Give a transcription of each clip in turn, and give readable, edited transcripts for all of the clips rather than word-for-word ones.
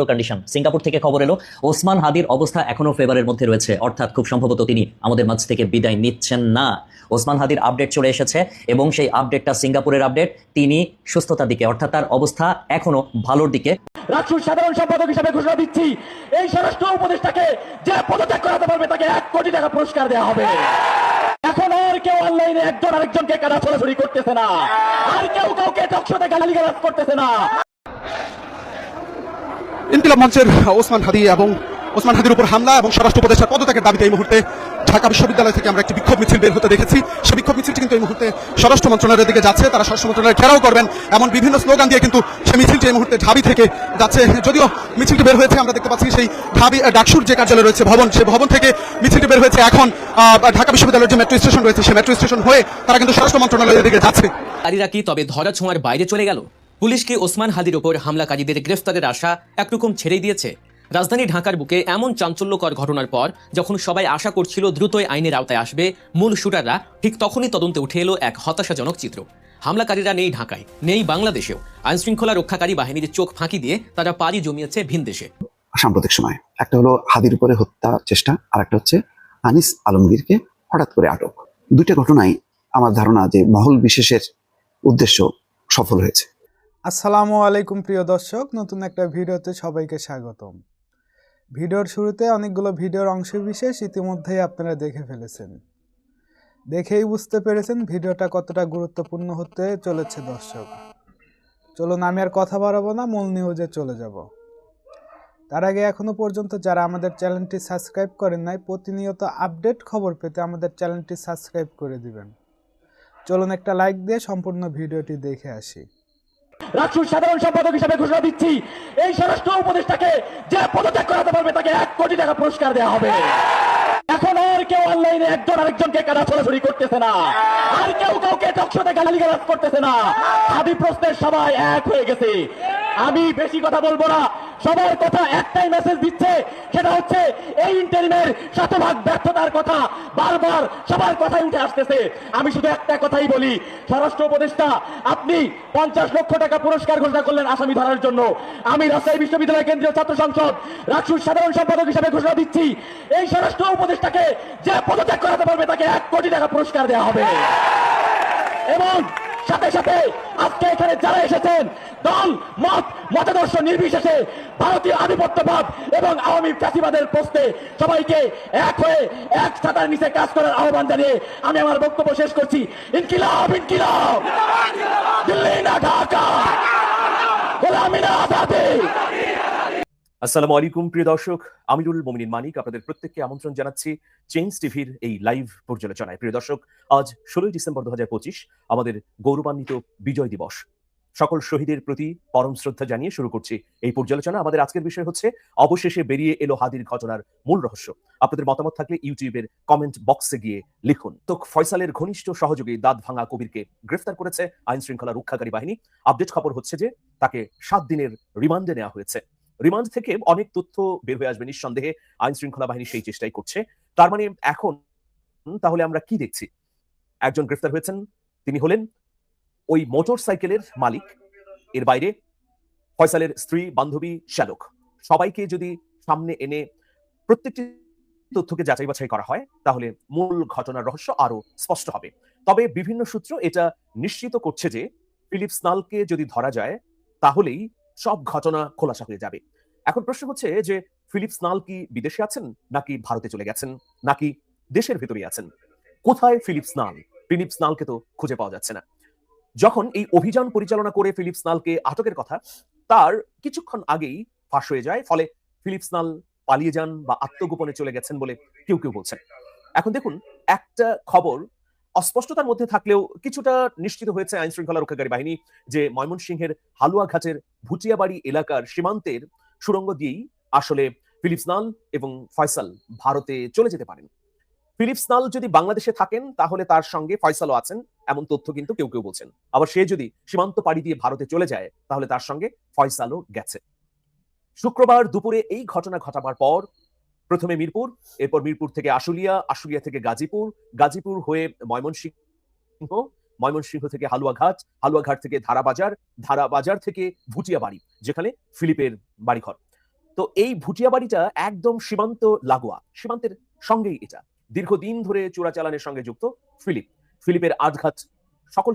Condition. Singapore থেকে খবর এলো ওসমান হাদির অবস্থা এখনো ফেভারের মধ্যে রয়েছে, অর্থাৎ খুব সম্ভবত তিনি আমাদের মাঝ থেকে বিদায় নিচ্ছেন না। ওসমান হাদির আপডেট চলে এসেছে এবং সেই আপডেটটা সিঙ্গাপুরের আপডেট। তিনি সুস্থতার দিকে, অর্থাৎ তার অবস্থা এখনো ভালোর দিকে। রাষ্ট্র সাধারণ সম্পাদক হিসেবে ঘোষণা দিচ্ছি, এই স্বরাষ্ট্র উপদেষ্টাকে যে পদত্যাগ করাতে পারবে তাকে 1 কোটি টাকা পুরস্কার দেওয়া হবে। এখন আর কেউ অনলাইনে একজন আরেকজনকে কাদা ছড়াছড়ি করতেছে না, আর কেউ কাউকে টকশোতে গালাগালাজ করতেছে না। ইনকিলাব মঞ্চের ওসমান হাদি এবং ওসমান হাদির উপর হামলা এবং স্বরাষ্ট্র উপদেষ্টার পদত্যাগের দাবিতে এই মুহূর্তে ঢাকা বিশ্ববিদ্যালয় থেকে আমরা একটি বিক্ষোভ মিছিল বের হতে দেখেছি। সেই বিক্ষোভ মিছিলটি কিন্তু এই মুহূর্তে স্বরাষ্ট্র মন্ত্রণালয়ের দিকে যাচ্ছে। তারা স্বরাষ্ট্র মন্ত্রণালয় ঘেরাও করবেন এমন বিভিন্ন স্লোগান দিয়ে কিন্তু সেই মিছিলটি এই মুহূর্তে ঢাবি থেকে যাচ্ছে। যদিও মিছিলটি বের হয়েছে, আমরা দেখতে পাচ্ছি সেই ঢাবি ডাকসুর যে কার্যালয় রয়েছে ভবন, সেই ভবন থেকে মিছিলটি বের হয়েছে। এখন ঢাকা বিশ্ববিদ্যালয়ের যে মেট্রো স্টেশন রয়েছে সেই মেট্রো স্টেশন হয়ে তারা কিন্তু স্বরাষ্ট্র মন্ত্রণালয়ের দিকে যাচ্ছে। নারীরা কি তবে ধরা ছোঁয়ার বাইরে চলে গেল? পুলিশ কি ওসমান হাদির ওপর হামলাকারীদের গ্রেফতারের আশা একরকম ছেড়েই দিয়েছে? রাজধানী ঢাকার বুকে এমন চাঞ্চল্যকর ঘটনার পর যখন সবাই আশা করছিল দ্রুতই আইনের আওতায় আসবে মূল শুটাররা, ঠিক তখনই তদন্তে উঠে এলো এক হতাশাজনক চিত্র। হামলাকারীরা নেই ঢাকায়, নেই বাংলাদেশেও। আইনশৃঙ্খলা রক্ষাকারী বাহিনীর চোখ ফাঁকি দিয়ে তারা পাড়ি জমিয়েছে ভিনদেশে। সাম্প্রতিক সময় একটা হলো হাদির উপরে হত্যা চেষ্টা, আর একটা হচ্ছে আনিস আলমগীরকে হঠাৎ করে আটক। দুইটা ঘটনাই আমার ধারণা যে মহল বিশেষের উদ্দেশ্য সফল হয়েছে। আসসালামু আলাইকুম প্রিয় দর্শক, নতুন একটা ভিডিওতে সবাইকে স্বাগতম। ভিডিওর শুরুতে অনেকগুলো ভিডিওর অংশবিশেষ ইতিমধ্যেই আপনারা দেখে ফেলেছেন। দেখেই বুঝতে পেরেছেন ভিডিওটা কতটা গুরুত্বপূর্ণ হতে চলেছে। দর্শক চলুন আমি আর কথা বাড়াবো না, মূল নিউজে চলে যাব। তার আগে এখনো পর্যন্ত যারা আমাদের চ্যানেলটি সাবস্ক্রাইব করেন নাই, প্রতিনিয়ত আপডেট খবর পেতে আমাদের চ্যানেলটি সাবস্ক্রাইব করে দিবেন। চলুন একটা লাইক দিয়ে সম্পূর্ণ ভিডিওটি দেখে আসি। রাষ্ট্র সাধারণ সম্পাদক হিসেবে ঘোষণা দিচ্ছি, এই স্বরাষ্ট্র উপদেষ্টাকে যে পদত্যাগ করাতে পারবে তাকে 1 কোটি টাকা পুরস্কার দেওয়া হবে। এখন আর কেউ অনলাইনে একজন আরেকজনকে কাদা ছড়াছড়ি করতেছে না, আর কেউ কাউকে টকশোতে গালাগালাজ করতেছে না। হাদি প্রশ্নের সবাই এক হয়ে গেছে। আমি বেশি কথা বলবো না, সবার কথা একটাই মেসেজ দিচ্ছে, সেটা হচ্ছে এই ইন্টারিমের শতভাগ ব্যর্থতার কথা বারবার সবার কথাই উঠে আসতেছে। আমি শুধু একটা কথাই বলি, স্বরাষ্ট্র উপদেষ্টা আপনি 50 লক্ষ টাকা পুরস্কার ঘোষণা করলেন আসামি ধরার জন্য। আমি রাজশাহী বিশ্ববিদ্যালয় কেন্দ্রীয় ছাত্র সংসদ রাষ্ট্র সাধারণ সম্পাদক হিসেবে ঘোষণা দিচ্ছি, এই স্বরাষ্ট্র উপদেষ্টাকে যে পদত্যাগ করাতে পারবে তাকে 1 কোটি টাকা পুরস্কার দেওয়া হবে। এবং সাথে সাথে আজকে এখানে যারা এসেছেন, দল মত মতাদর্শ নির্বিশেষে ভারতীয় আধিপত্যবাদ এবং আওয়ামী ফ্যাসিবাদের প্রশ্নে সবাইকে এক হয়ে এক ছাতার নিচে কাজ করার আহ্বান জানিয়ে আমি আমার বক্তব্য শেষ করছি। ইনকিলাব ইনকিলাব, দিল্লি না ঢাকা, গোলামি না আজাদি। আসসালামু আলাইকুম প্রিয় দর্শক, আমিরুল মোমিনিন মানিক আপনাদের প্রত্যেককে আমন্ত্রণ জানাচ্ছি চেঞ্জ টিভির এই লাইভ পর্যালোচনায়। প্রিয় দর্শক, আজ 16 ডিসেম্বর 2025 আমাদের গৌরবান্বিত বিজয় দিবস। সকল শহীদের প্রতি পরম শ্রদ্ধা জানিয়ে শুরু করছি এই পর্যালোচনা। আমাদের আজকের বিষয় হচ্ছে অবশেষে বেরিয়ে এলো হাদির ঘটনার মূল রহস্য। আপনাদের মতামত থাকলে ইউটিউবের কমেন্ট বক্সে গিয়ে লিখুন। তো ফয়সালের ঘনিষ্ঠ সহযোগী দাঁত ভাঙা কবিরকে গ্রেফতার করেছে আইন শৃঙ্খলা রক্ষাকারী বাহিনী। আপডেট খবর হচ্ছে যে তাকে 7 দিনের রিমান্ডে নেওয়া হয়েছে। রিমান্ড থেকে অনেক তথ্য বের হয়ে আসবে নিঃসন্দেহে, আইন শৃঙ্খলা বাহিনী সেই চেষ্টাই করছে। তার মানে এখন তাহলে আমরা কি দেখছি? একজন গ্রেফতার হয়েছেন, তিনি হলেন ওই মোটর সাইকেলের মালিক। এর বাইরে ফয়সালের স্ত্রী, বান্ধবী, শ্যালক, সবাইকে যদি সামনে এনে প্রত্যেকটি তথ্যকে যাচাই বাছাই করা হয় তাহলে মূল ঘটনার রহস্য আরো স্পষ্ট হবে। তবে বিভিন্ন সূত্র এটা নিশ্চিত করছে যে ফিলিপ স্নালকে যদি ধরা যায় তাহলেই সব ঘটনা খোলাসা হয়ে যাবে। এখন প্রশ্ন হচ্ছে যে ফিলিপ স্নাল কি বিদেশে আছেন, নাকি ভারতে চলে গেছেন, নাকি দেশের ভেতরেই আছেন? কোথায় ফিলিপ স্নাল? ফিলিপ স্নালকে তো খুঁজে পাওয়া যাচ্ছে না। যখন এই অভিযান পরিচালনা করে ফিলিপ স্নালকে আটকের কথা, তার কিছুক্ষণ আগেই ফাঁস হয়ে যায়। ফলে ফিলিপ স্নাল পালিয়ে যান বা আত্মগোপনে চলে গেছেন বলে কেউ কেউ বলছেন। এখন দেখুন, একটা খবর অস্পষ্টতার মধ্যে থাকলেও কিছুটা নিশ্চিত হয়েছে আইন শৃঙ্খলা রক্ষাকারী বাহিনী যে ময়মনসিংহের হালুয়াঘাটের ভুটিয়াবাড়ি এলাকার সীমান্তের সুড়ঙ্গ দিয়েই আসলে ফিলিপ স্নাল এবং ফয়সাল ভারতে চলে যেতে পারেন। ফিলিপ স্নাল যদি বাংলাদেশে থাকেন তাহলে তার সঙ্গে ফয়সালও আছেন, এমন তথ্য কিন্তু কেউ কেউ বলছেন। আবার সে যদি সীমান্ত পাড়ি দিয়ে ভারতে চলে যায় তাহলে তার সঙ্গে ফয়সালও গেছে। শুক্রবার দুপুরে এই ঘটনা ঘটাবার পর প্রথমে মিরপুর, এরপর মিরপুর থেকে আশুলিয়া, আশুলিয়া থেকে গাজীপুর, গাজীপুর হয়ে ময়মনসিংহ, ময়মনসিংহ থেকে হালুয়াঘাট, হালুয়াঘাট থেকে ধারাবাজার, ধারাবাজার থেকে ভুটিয়াবাড়ি, যেখানে ফিলিপের বাড়িঘর। তো এই ভুটিয়া বাড়িটা একদম সীমান্ত লাগোয়া, সীমান্তের সঙ্গেই এটা। দীর্ঘদিন ধরে চোরাচালানের সঙ্গে যুক্ত ফিলিপের আটঘাট সকল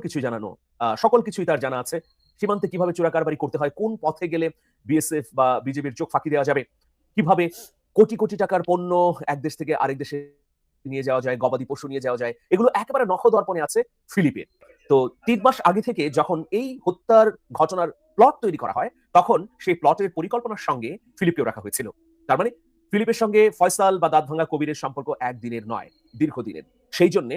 কিছুই তার জানা আছে। সীমান্তে কিভাবে চোরা কারবারি করতে হয়, কোন পথে গেলে বিএসএফ বা বিজেপির চোখ ফাঁকি দেওয়া যাবে, কিভাবে কোটি কোটি টাকার পণ্য এক দেশ থেকে আরেক দেশে নিয়ে যাওয়া যায়, গবাদি পশু নিয়ে যাওয়া যায়, এগুলো একেবারে নখদর্পণে আছে ফিলিপের। তো ৩ মাস আগে থেকে যখন এই হত্যার ঘটনার প্লট তৈরি করা হয়, তখন সেই প্লটের পরিকল্পনার সঙ্গে ফিলিপকেও রাখা হয়েছিল। তার মানে ফিলিপের সঙ্গে ফয়সাল বা দাঁতভাঙা কবিরের সম্পর্ক একদিনের নয়, দীর্ঘদিনের। সেই জন্য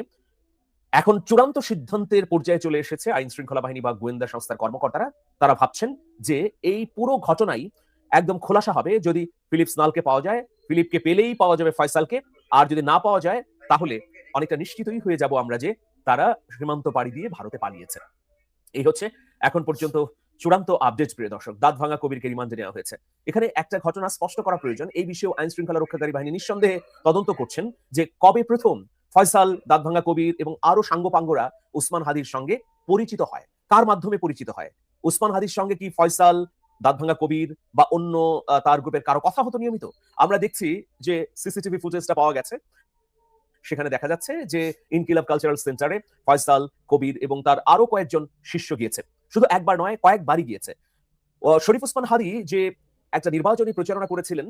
এখন চূড়ান্ত সিদ্ধান্তের পর্যায়ে চলে এসেছে আইন শৃঙ্খলা বাহিনী বা গোয়েন্দা সংস্থার কর্মকর্তারা। তারা ভাবছেন যে এই পুরো ঘটনাই একদম খোলাসা হবে যদি ফিলিপ স্নালকে পাওয়া যায়, ফিলিপকে পেলেই পাওয়া যাবে ফয়সালকে, আর যদি না পাওয়া যায় তাহলে অনেকটা নিশ্চিতই হয়ে যাব আমরা যে তারা সীমান্ত পাড়ি দিয়ে ভারতে পালিয়েছে। এই হচ্ছে এখন পর্যন্ত চূড়ান্ত আপডেট। প্রিয় দর্শক, দাঁতভাঙা কবিরকে রিমান্ডে নেওয়া হয়েছে। এখানে একটা ঘটনা স্পষ্ট করা প্রয়োজন, এই বিষয়েও আইন শৃঙ্খলা রক্ষাকারী বাহিনী নিঃসন্দেহে তদন্ত করছেন যে কবে প্রথম ফয়সাল, দাঁতভাঙা কবির এবং আরো সাঙ্গপাঙ্গরা ওসমান হাদির সঙ্গে পরিচিত হয়, কার মাধ্যমে পরিচিত হয়। ওসমান হাদির সঙ্গে কি ফয়সাল, দাঁতভাঙা কবির বা অন্য তার গ্রুপের কারো কথা হতো নিয়মিত? আমরা দেখছি যে সিসিটিভি ফুটেজটা পাওয়া গেছে, সেখানে দেখা যাচ্ছে যে ইনকিলাব কালচারাল সেন্টারে ফয়সাল, কবির এবং তার আরো কয়েকজন শিষ্য গিয়েছে। শুধু একবার নয়, কয়েকবারই গিয়েছে। শরীফ ওসমান হাদি যে একটা নির্বাচনী প্রচারণা করেছিলেন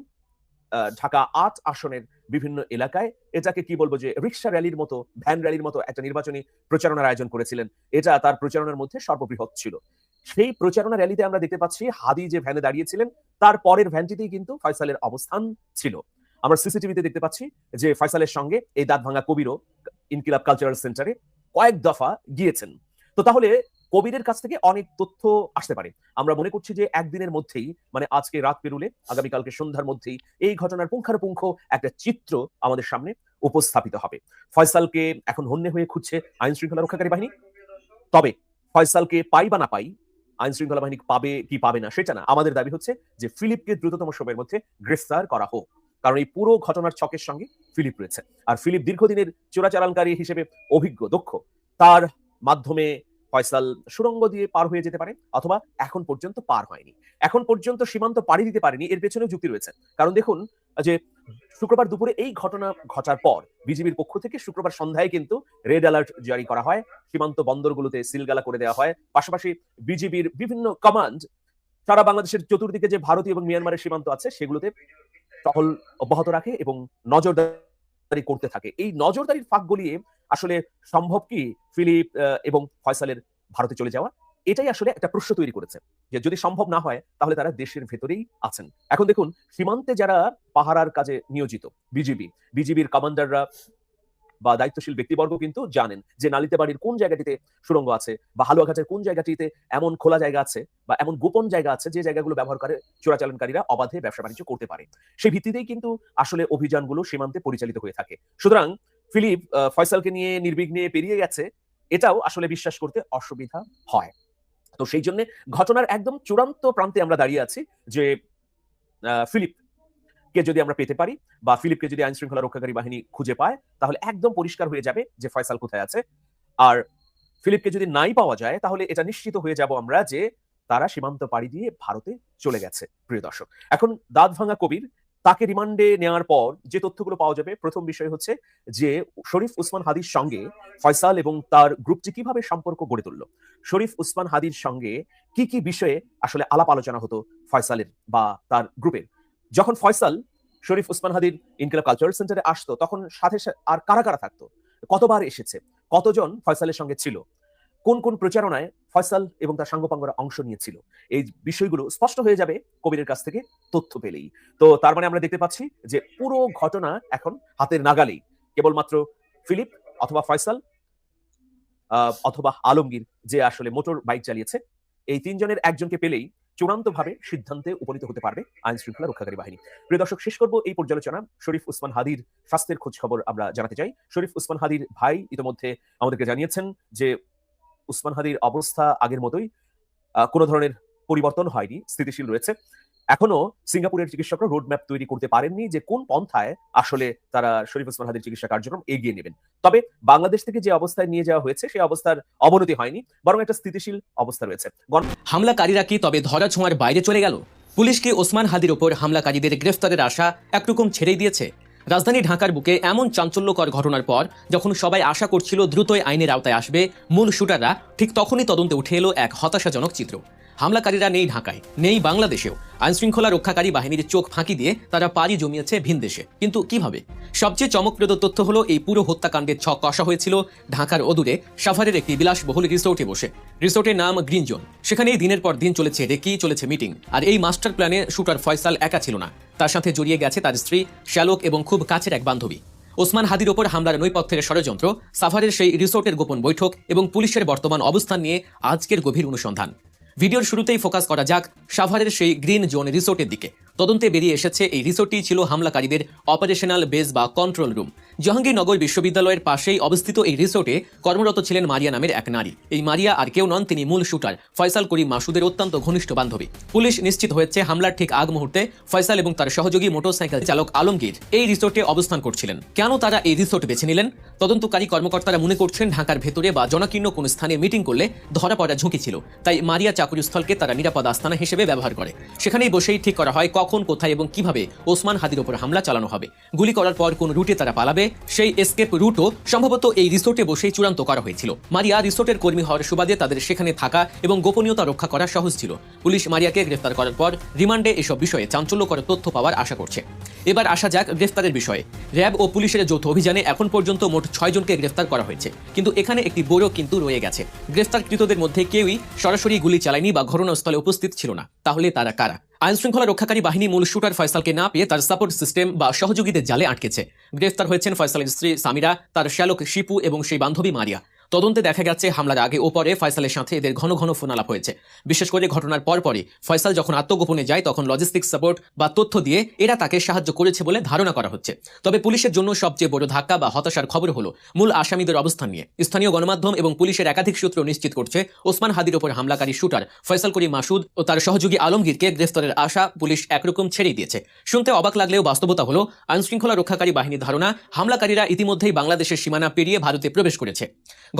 ঢাকা ৮ আসনের বিভিন্ন এলাকায়, এটাকে কি বলবো যে রিক্সা র্যালির মতো, ভ্যান র্যালির মতো একটা নির্বাচনী প্রচারণার আয়োজন করেছিলেন। এটা তার প্রচারণার মধ্যে সর্ববৃহৎ ছিল। সেই প্রচারণা র্যালিতে আমরা দেখতে পাচ্ছি হাদি যে ভ্যানে দাঁড়িয়েছিলেন তার পরের ভ্যানটিতেই কিন্তু ফয়সালের অবস্থান ছিল। আমরা সিসিটিভিতে দেখতে পাচ্ছি যে ফয়সালের সঙ্গে এই দাঁতভাঙা কবিরও ইনকিলাব কালচারাল সেন্টারে কয়েক দফা গিয়েছেন। তো তাহলে কবিরের কাছ থেকে অনেক তথ্য আসতে পারে। আমরা মনে করছি যে একদিনের মধ্যেই, মানে আজকে রাত পেরুলে আগামীকালকে সন্ধ্যার মধ্যেই এই ঘটনার পুঙ্খানুপুঙ্খ একটা চিত্র আমাদের সামনে উপস্থাপিত হবে। ফয়সালকে এখন হন্যে হয়ে খুঁজছে আইন শৃঙ্খলা রক্ষাকারী বাহিনী। তবে ফয়সালকে পাই বা না পাই, আইন শৃঙ্খলা বাহিনী পাবে কি পাবে না সেটা না, আমাদের দাবি হচ্ছে যে ফিলিপকে দ্রুততম সময়ের মধ্যে গ্রেফতার করা হোক। কারণ এই পুরো ঘটনার ছকের সঙ্গে ফিলিপ রয়েছে, আর ফিলিপ দীর্ঘদিনের চোরাচালানকারী হিসেবে অভিজ্ঞ, দক্ষ। তার মাধ্যমে ফয়সাল সুড়ঙ্গ দিয়ে পার হয়ে যেতে পারে, অথবা এখন পর্যন্ত পার হয়নি, এখন পর্যন্ত সীমান্ত পাড়ি দিতে পারেনি। এর পেছনেও যুক্তি রয়েছে। কারণ দেখুন যে শুক্রবার দুপুরে এই ঘটনা ঘটার পর বিজিবির পক্ষ থেকে শুক্রবার সন্ধ্যায় কিন্তু রেড অ্যালার্ট জারি করা হয়, সীমান্ত বন্দরগুলোতে সিলগালা করে দেওয়া হয়। পাশাপাশি বিজিবির বিভিন্ন কমান্ড সারা বাংলাদেশের চতুর্দিকে যে ভারতীয় এবং মিয়ানমারের সীমান্ত আছে সেগুলোতে টহল অব্যাহত রাখে এবং নজরদারি করতে থাকে। এই নজরদারির ফাঁক গলিয়ে আসলে সম্ভব কি ফিলিপ এবং ফয়সালের ভারতে চলে যাওয়া? এটাই আসলে একটা প্রশ্ন তৈরি করেছে যে যদি সম্ভব না হয় তাহলে তারা দেশের ভেতরেই আছেন। এখন দেখুন, সীমান্তে যারা পাহারার কাজে নিয়োজিত বিজিবির কমান্ডাররা বা দায়িত্বশীল ব্যক্তিবর্গ কিন্তু জানেন যে নালিতে বাড়ির কোন জায়গাটিতে সুড়ঙ্গ আছে, বা হালুয়াঘাটের কোন জায়গাটিতে এমন খোলা জায়গা আছে বা এমন গোপন জায়গা আছে যে জায়গাগুলো ব্যবহার করে চোরাচালানকারীরা অবাধে ব্যবসা বাণিজ্য করতে পারে। সেই ভিত্তিতেই কিন্তু আসলে অভিযানগুলো সীমান্তে পরিচালিত হয়ে থাকে। সুতরাং ফিলিপ ফয়সালকে নিয়ে নির্বিঘ্নে পেরিয়ে গেছে, এটাও আসলে বিশ্বাস করতে অসুবিধা হয়। তো সেই জন্য ঘটনার একদম চূড়ান্ত প্রান্তে আমরা দাঁড়িয়ে আছি যে ফিলিপকে যদি আমরা পেতে পারি, বা ফিলিপকে যদি আইন শৃঙ্খলা রক্ষাকারী বাহিনী খুঁজে পায়, তাহলে একদম পরিষ্কার হয়ে যাবে যে ফয়সাল কোথায় আছে। আর ফিলিপকে যদি নাই পাওয়া যায় তাহলে এটা নিশ্চিত হয়ে যাব আমরা যে তারা সীমান্ত পাড়ি দিয়ে ভারতে চলে গেছে। প্রিয় দর্শক, এখন দাঁতভাঙা কবির, তাকে রিমান্ডে নেওয়ার পর যে তথ্যগুলো পাওয়া যাবে, প্রথম বিষয় হচ্ছে যে শরীফ ওসমান হাদির সঙ্গে ফয়সাল এবং তার গ্রুপটি কিভাবে সম্পর্ক গড়ে তুলল, শরীফ ওসমান হাদির সঙ্গে কি কি বিষয়ে আসলে আলাপ আলোচনা হতো ফয়সালের বা তার গ্রুপের। যখন ফয়সাল শরীফ ওসমান হাদির ইনকিলাব কালচারাল সেন্টারে আসতো তখন সাথে আর কারা কারা থাকতো, কতবার এসেছে, কতজন ফয়সালের সঙ্গে ছিল, কোন কোন প্রচারণায় ফয়সাল এবং তার সাঙ্গপাঙ্গরা অংশ নিয়েছিল, এই বিষয়গুলো স্পষ্ট হয়ে যাবে কবিরের কাছ থেকে তথ্য পেলেই। তো তার মানে আমরা দেখতে পাচ্ছি যে পুরো ঘটনা এখন হাতের নাগালেই। কেবলমাত্র ফিলিপ অথবা ফয়সাল অথবা আলমগীর যে আসলে মোটর বাইক চালিয়েছে, এই তিনজনের একজনকে পেলেই চূড়ান্তভাবে সিদ্ধান্তে উপনীত হতে পারবে আইন শৃঙ্খলা রক্ষাকারী বাহিনী। প্রিয় দর্শক, শেষ করব এই পর্যালোচনা শরীফ ওসমান হাদির স্বাস্থ্যের খোঁজ খবর আমরা জানাতে চাই। শরীফ ওসমান হাদির ভাই ইতিমধ্যে আমাদেরকে জানিয়েছেন যে ওসমান হাদির অবস্থা আগের মতোই, কোনো ধরনের পরিবর্তন হয়নি, স্থিতিশীল রয়েছে। এখনো সিঙ্গাপুরের চিকিৎসকরা রোডম্যাপ তৈরি করতে পারেননি যে কোন পন্থায় আসলে তারা শরীফ ওসমান হাদির চিকিৎসা কার্যক্রম এগিয়ে নেবেন। তবে বাংলাদেশ থেকে যে অবস্থায় নিয়ে যাওয়া হয়েছে সেই অবস্থার অবনতি হয়নি, বরং একটা স্থিতিশীল অবস্থা রয়েছে। হামলাকারীরা কি তবে ধরাছোঁয়ার বাইরে চলে গেল? পুলিশ কি ওসমান হাদির ওপর হামলাকারীদের গ্রেফতারের আশা একরকম ছেড়েই দিয়েছে? রাজধানী ঢাকার বুকে এমন চাঞ্চল্যকর ঘটনার পর যখন সবাই আশা করছিল দ্রুতই আইনের আওতায় আসবে মূল শুটাররা, ঠিক তখনই তদন্তে উঠে এলো এক হতাশাজনক চিত্র। হামলাকারীরা নেই ঢাকায়, নেই বাংলাদেশেও। আইনশৃঙ্খলা রক্ষাকারী বাহিনীর চোখ ফাঁকি দিয়ে তারা পাড়ি জমিয়েছে ভিন দেশে। কিন্তু কিভাবে? সবচেয়ে চমকপ্রদ তথ্য হলো এই পুরো হত্যাকাণ্ডের ছক কষা হয়েছিল ঢাকার অদূরে সাভারের একটি বিলাসবহুল রিসোর্টে বসে। রিসোর্টের নাম গ্রিন জোন। সেখানেই দিনের পর দিন চলেছে রেকি, চলেছে মিটিং। আর এই মাস্টার প্ল্যানে শুটার ফয়সাল একা ছিল না, তার সাথে জড়িয়ে গেছে তার স্ত্রী শ্যালক এবং খুব কাছের এক বান্ধবী। ওসমান হাদির ওপর হামলার নৈপথ্যের ষড়যন্ত্র, সাভারের সেই রিসোর্টের গোপন বৈঠক এবং পুলিশের বর্তমান অবস্থান নিয়ে আজকের গভীর অনুসন্ধান। ভিডিওর শুরুতেই ফোকাস করা যাক সাভারের সেই গ্রিন জোন রিসোর্টের দিকে। তদন্তে বেরিয়ে এসেছে এই রিসোর্টটি ছিল হামলাকারীদের অপারেশনাল বেস বা কন্ট্রোল রুম। জাহাঙ্গীরনগর বিশ্ববিদ্যালয়ের পাশেই অবস্থিত এই রিসোর্টে কর্মরত ছিলেন মারিয়া নামের এক নারী। এই মারিয়া আর কেউ নন, তিনি মূল শুটার ফয়সাল করিম মাসুদের অত্যন্ত ঘনিষ্ঠ বান্ধবী। পুলিশ নিশ্চিত হয়েছে হামলার ঠিক আগ মুহূর্তে ফয়সাল এবং তার সহযোগী মোটরসাইকেল চালক আলমগীর এই রিসোর্টে অবস্থান করছিলেন। কেন তারা এই রিসোর্ট বেছে নিলেন? তদন্তকারী কর্মকর্তারা মনে করছেন ঢাকার ভেতরে বা জনাকীর্ণ কোনো স্থানে মিটিং করলে ধরা পড়ার ঝুঁকি ছিল, তাই মারিয়া চাকুরিস্থলকে তারা নিরাপদ আস্তানা হিসেবে ব্যবহার করে। সেখানেই বসেই ঠিক করা হয় কখন, কোথায় এবং কিভাবে ওসমান হাদির ওপর হামলা চালানো হবে। গুলি করার পর কোন রুটে তারা পালাবে, সেই এসকেপ রুটও সম্ভবত এই রিসোর্টে বসেই চূড়ান্ত করা হয়েছিল। মারিয়া রিসোর্টের কর্মী হওয়ার সুবাদে তাদের সেখানে থাকা এবং গোপনীয়তা রক্ষা করা সহজ ছিল। পুলিশ মারিয়াকে গ্রেফতার করার পর রিমান্ডে এসব বিষয়ে চাঞ্চল্যকর তথ্য পাওয়ার আশা করছে। এবার আসা যাক গ্রেফতারের বিষয়ে। র্যাব ও পুলিশের যৌথ অভিযানে এখন পর্যন্ত মোট 6 জনকে গ্রেফতার করা হয়েছে। কিন্তু এখানে একটি বড় কিন্তু রয়ে গেছে। গ্রেফতারকৃতদের মধ্যে কেউই সরাসরি গুলি চালায়নি বা ঘটনাস্থলে উপস্থিত ছিল না। তাহলে তারা কারা? আইনশৃঙ্খলা রক্ষাকারী বাহিনী মূল শুটার ফয়সালকে না পেয়ে তার সাপোর্ট সিস্টেম বা সহযোগীদের জালে আটকেছে। গ্রেফতার হয়েছেন ফয়সালের স্ত্রী সামিরা, তার শ্যালক শিপু এবং সেই বান্ধবী মারিয়া। তদন্তে দেখা গেছে হামলার আগে ও পরে ফয়সালের সাথে এদের ঘন ঘন ফোন আলাপ হয়েছে। বিশেষ করে ঘটনার পরপরই ফয়সাল যখন আত্মগোপনে যায় তখন লজিস্টিক্স সাপোর্ট বা তথ্য দিয়ে এরা তাকে সাহায্য করেছে বলে ধারণা করা হচ্ছে। তবে পুলিশের জন্য সবচেয়ে বড় ধাক্কা বা হতাশার খবর হলো মূল আসামিদের অবস্থান নিয়ে। স্থানীয় গণমাধ্যম এবং পুলিশের একাধিক সূত্র নিশ্চিত করছে ওসমান হাদির ওপর হামলাকারী শুটার ফয়সাল করিম মাসুদ ও তার সহযোগী আলমগীরকে গ্রেফতারের আশা পুলিশ একরকম ছেড়েই দিয়েছে। শুনতে অবাক লাগলেও বাস্তবতা হলো আইনশৃঙ্খলা রক্ষাকারী বাহিনীর ধারণা হামলাকারীরা ইতিমধ্যেই বাংলাদেশের সীমানা পেরিয়ে ভারতে প্রবেশ করেছে।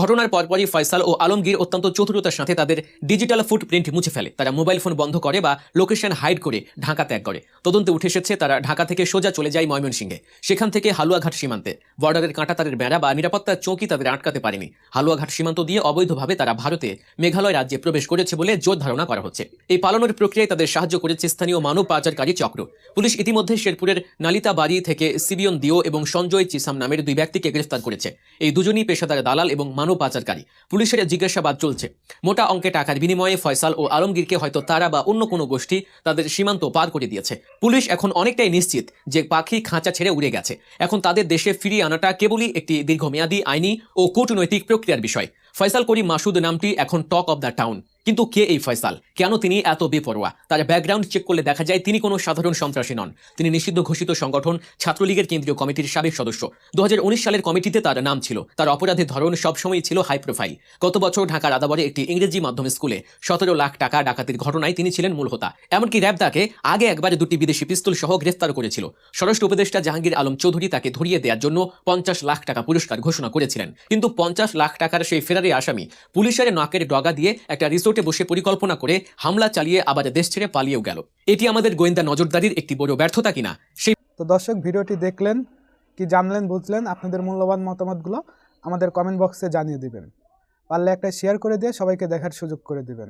ঘটনার পরপরই ফয়সাল ও আলমগীর অত্যন্ত চতুরতার সাথে তাদের ডিজিটাল ফুটপ্রিন্ট মুছে ফেলে। তারা মোবাইল ফোন বন্ধ করে বা লোকেশন হাইড করে ঢাকা ত্যাগ করে। তদন্তে উঠে এসেছে তারা ঢাকা থেকে সোজা চলে যায় ময়মনসিংহে। সেখান থেকে হালুয়াঘাট সীমান্তে বর্ডারের কাঁটাতারের বেড়া বা নিরাপত্তার চৌকি তাদের আটকাতে পারেনি। হালুয়াঘাট সীমান্ত দিয়ে অবৈধভাবে তারা ভারতে মেঘালয় রাজ্যে প্রবেশ করেছে বলে জোর ধারণা করা হচ্ছে। এই পালানোর প্রক্রিয়ায় তাদের সাহায্য করেছে স্থানীয় মানব পাচারকারী চক্র। পুলিশ ইতিমধ্যে শেরপুরের নালিতা বাড়ি থেকে সিবিয়ন দিও এবং সঞ্জয় চিসাম নামের 2 ব্যক্তিকে গ্রেফতার করেছে। এই দুজনই পেশাদার দালাল এবং মানব পাচারকারী। পুলিশের জিজ্ঞাসাবাদ চলছে। মোটা অঙ্কে টাকার বিনিময়ে ফয়সাল ও আলমগীরকে হয়তো তারা বা অন্য কোনো গোষ্ঠী তাদের সীমান্ত পার করে দিয়েছে। পুলিশ এখন অনেকটাই নিশ্চিত যে পাখি খাঁচা ছেড়ে উড়ে গেছে। এখন তাদের দেশে ফিরিয়ে আনাটা কেবলই একটি দীর্ঘমেয়াদী আইনি ও কূটনৈতিক প্রক্রিয়ার বিষয়। ফয়সাল করিম মাসুদ নামটি এখন টক অব দ্য টাউন। কিন্তু কে এই ফয়সাল? কেন তিনি এত বেপরোয়া? তার ব্যাকগ্রাউন্ড চেক করলে দেখা যায় তিনি কোনো সাধারণ সন্ত্রাসী নন। তিনি নিষিদ্ধ ঘোষিত সংগঠন ছাত্রলীগের কেন্দ্রীয় কমিটির সাবেক সদস্য। 2019 সালের কমিটিতে তার নাম ছিল। তার অপরাধের ধরন সবসময় ছিল হাই প্রোফাইল। গত বছর ঢাকার আদাবরে একটি ইংরেজি মাধ্যম স্কুলে 17 লাখ টাকা ডাকাতির ঘটনায় তিনি ছিলেন মূল হোতা। এমনকি র্যাব তাকে আগে একবার 2টি বিদেশি পিস্তল সহ গ্রেফতার করেছিল। স্বরাষ্ট্র উপদেষ্টা জাহাঙ্গীর আলম চৌধুরী তাকে ধরিয়ে দেওয়ার জন্য 50 লাখ টাকা পুরস্কার ঘোষণা করেছিলেন। কিন্তু 50 লাখ টাকার সেই ফেরারি আসামি পুলিশের নাকের ডগা দিয়ে একটা রিসোর্টে বসে পরিকল্পনা করে হামলা চালিয়ে আবার দেশ ছেড়ে পালিয়েও গেল। এটি আমাদের গোয়েন্দা নজরদারির একটি বড় ব্যর্থতা কিনা? তো দর্শক, ভিডিওটি দেখলেন, কি জানলেন, বুঝলেন? আপনাদের মূল্যবান মতামতগুলো আমাদের কমেন্ট বক্সে জানিয়ে দিবেন। পারলে একটা শেয়ার করে দিয়ে সবাইকে দেখার সুযোগ করে দিবেন।